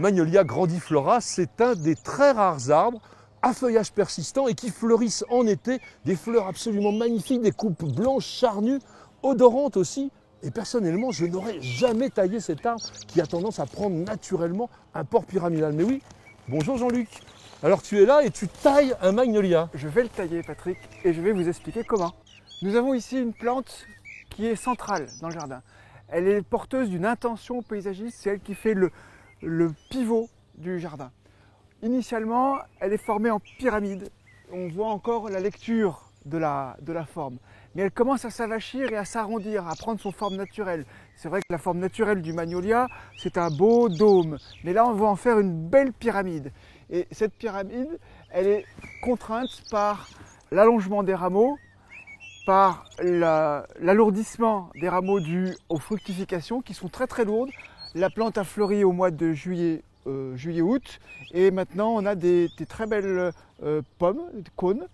Magnolia grandiflora, c'est un des très rares arbres à feuillage persistant et qui fleurissent en été, des fleurs absolument magnifiques, des coupes blanches charnues, odorantes aussi. Et personnellement, je n'aurais jamais taillé cet arbre qui a tendance à prendre naturellement un port pyramidal. Mais oui, bonjour Jean-Luc. Alors tu es là et tu tailles un magnolia. Je vais le tailler, Patrick, et je vais vous expliquer comment. Nous avons ici une plante qui est centrale dans le jardin. Elle est porteuse d'une intention paysagiste, c'est elle qui fait le pivot du jardin. Initialement, elle est formée en pyramide. On voit encore la lecture de la forme. Mais elle commence à s'avachir et à s'arrondir, à prendre son forme naturelle. C'est vrai que la forme naturelle du magnolia, c'est un beau dôme. Mais là, on va en faire une belle pyramide. Et cette pyramide, elle est contrainte par l'allongement des rameaux, par l'alourdissement des rameaux dus aux fructifications qui sont très très lourdes. La plante a fleuri au mois de juillet-août et maintenant on a des très belles pommes, des cônes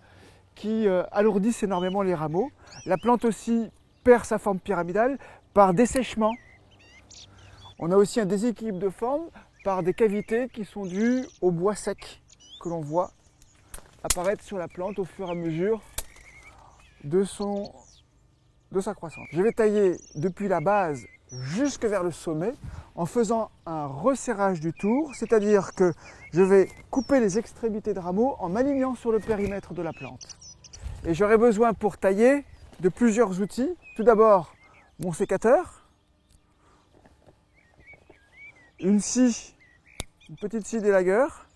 qui alourdissent énormément les rameaux. La plante aussi perd sa forme pyramidale par dessèchement. On a aussi un déséquilibre de forme par des cavités qui sont dues au bois sec que l'on voit apparaître sur la plante au fur et à mesure de sa croissance. Je vais tailler depuis la base jusque vers le sommet en faisant un resserrage du tour, c'est-à-dire que je vais couper les extrémités de rameaux en m'alignant sur le périmètre de la plante. Et j'aurai besoin pour tailler de plusieurs outils. Tout d'abord, mon sécateur, une scie, une petite scie d'élagueur,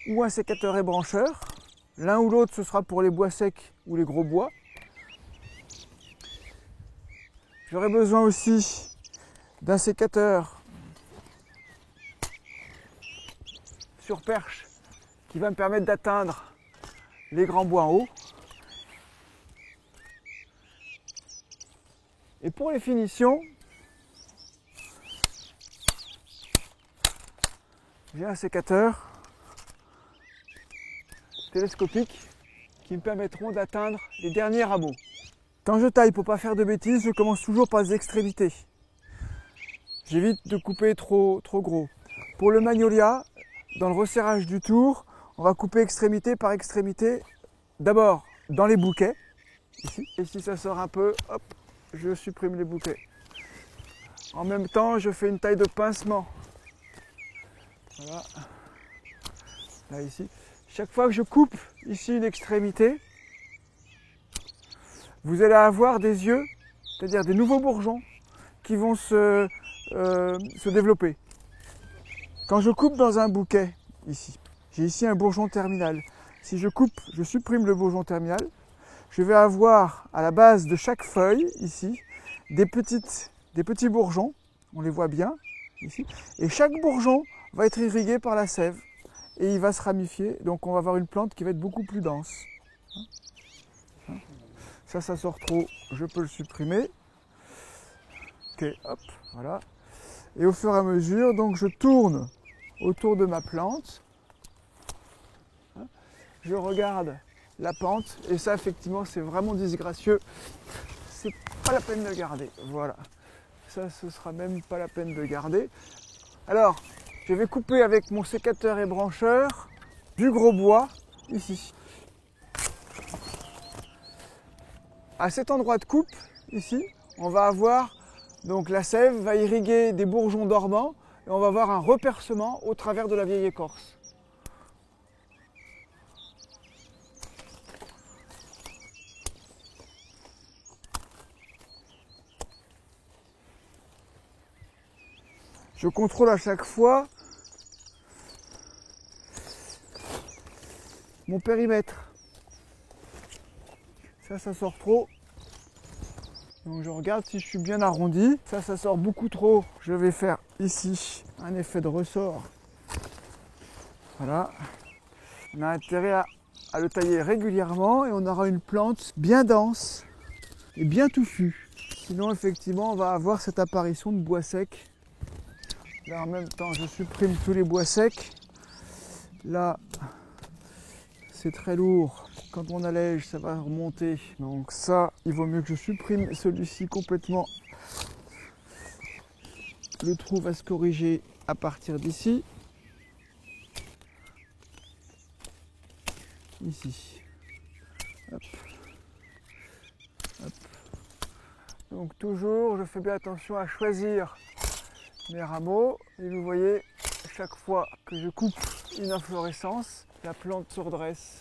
ou un sécateur ébrancheur. L'un ou l'autre, ce sera pour les bois secs ou les gros bois. J'aurai besoin aussi d'un sécateur sur perche qui va me permettre d'atteindre les grands bois en haut. Et pour les finitions, j'ai un sécateur télescopique qui me permettront d'atteindre les derniers rameaux. Quand je taille, pour ne pas faire de bêtises, je commence toujours par les extrémités. J'évite de couper trop gros. Pour le magnolia, dans le resserrage du tour, on va couper extrémité par extrémité. D'abord dans les bouquets, ici. Et si ça sort un peu, hop, je supprime les bouquets. En même temps, je fais une taille de pincement. Voilà. Là, ici. Chaque fois que je coupe ici une extrémité, vous allez avoir des yeux, c'est-à-dire des nouveaux bourgeons qui vont se développer. Quand je coupe dans un bouquet, ici, j'ai ici un bourgeon terminal. Si je coupe, je supprime le bourgeon terminal, je vais avoir à la base de chaque feuille, ici, des petits bourgeons, on les voit bien, ici, et chaque bourgeon va être irrigué par la sève. Et il va se ramifier, donc on va avoir une plante qui va être beaucoup plus dense. Ça sort trop, je peux le supprimer. Ok, hop, voilà. Et au fur et à mesure, donc je tourne autour de ma plante. Je regarde la pente, et ça effectivement c'est vraiment disgracieux. C'est pas la peine de le garder, voilà. Ça, ce sera même pas la peine de garder. Alors, je vais couper avec mon sécateur ébrancheur du gros bois, ici. À cet endroit de coupe, ici, on va avoir, donc la sève va irriguer des bourgeons dormants et on va avoir un repercement au travers de la vieille écorce. Je contrôle à chaque fois mon périmètre. Ça sort trop. Donc je regarde si je suis bien arrondi. Ça sort beaucoup trop. Je vais faire ici un effet de ressort. Voilà. On a intérêt à le tailler régulièrement et on aura une plante bien dense et bien touffue. Sinon effectivement on va avoir cette apparition de bois sec. Là en même temps je supprime tous les bois secs. Là c'est très lourd. Quand on allège ça va remonter. Donc ça il vaut mieux que je supprime celui-ci complètement. Le trou va se corriger à partir d'ici. Ici. Hop. Hop. Donc toujours, je fais bien attention à choisir mes rameaux. Et vous voyez, chaque fois que je coupe une inflorescence, la plante se redresse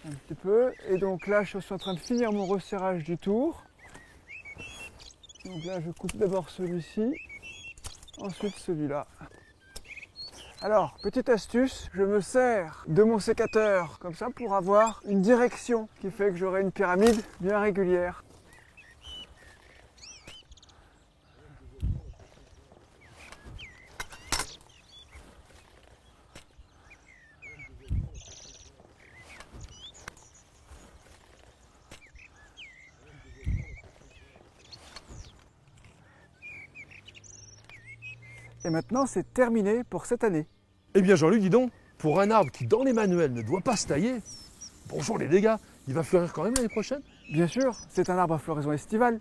un petit peu. Et donc là, je suis en train de finir mon resserrage du tour. Donc là, je coupe d'abord celui-ci, ensuite celui-là. Alors, petite astuce, je me sers de mon sécateur comme ça pour avoir une direction qui fait que j'aurai une pyramide bien régulière. Et maintenant, c'est terminé pour cette année. Eh bien Jean-Luc, dis donc, pour un arbre qui dans les manuels ne doit pas se tailler, bonjour les dégâts, il va fleurir quand même l'année prochaine? Bien sûr, c'est un arbre à floraison estivale.